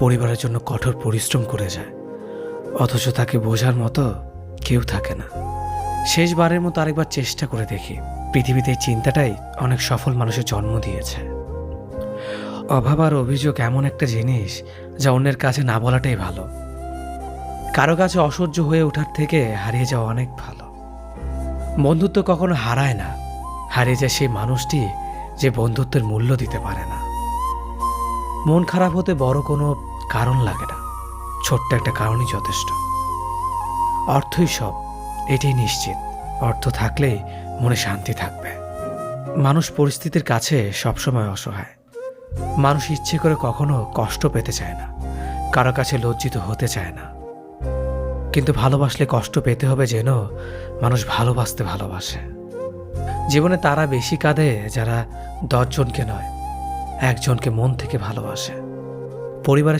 পরিবারের জন্য কঠোর পরিশ্রম করে যায়, অথচ তাকে বোঝার মতো কেউ থাকে না। শেষবারের মতো আরেকবার চেষ্টা করে দেখি। পৃথিবীতে এই চিন্তাটাই অনেক সফল মানুষের জন্ম দিয়েছে। অভাব আর অভিযোগ এমন একটা জিনিস যা অন্যের কাছে না বলাটাই ভালো। কারো কাছে অসহ্য হয়ে ওঠার থেকে হারিয়ে যাওয়া অনেক ভালো। বন্ধুত্ব কখনো হারায় না, হারিয়ে যায় সেই মানুষটি যে বন্ধুত্বের মূল্য দিতে পারে না। মন খারাপ হতে বড় কোনো কারণ লাগে না, ছোট্ট একটা কারণই যথেষ্ট। অর্থই সব, এটাই নিশ্চিত। অর্থ থাকলেই মনে শান্তি থাকবে। মানুষ পরিস্থিতির কাছে সবসময় অসহায়। মানুষ ইচ্ছে করে কখনো কষ্ট পেতে চায় না, কারো কাছে লজ্জিত হতে চায় না। কিন্তু ভালোবাসলে কষ্ট পেতে হবে যেন মানুষ ভালোবাসতে ভালোবাসে। জীবনে তারা বেশি কাঁদে যারা 10 জনকে নয়, একজনকে মন থেকে ভালোবাসে। পরিবারের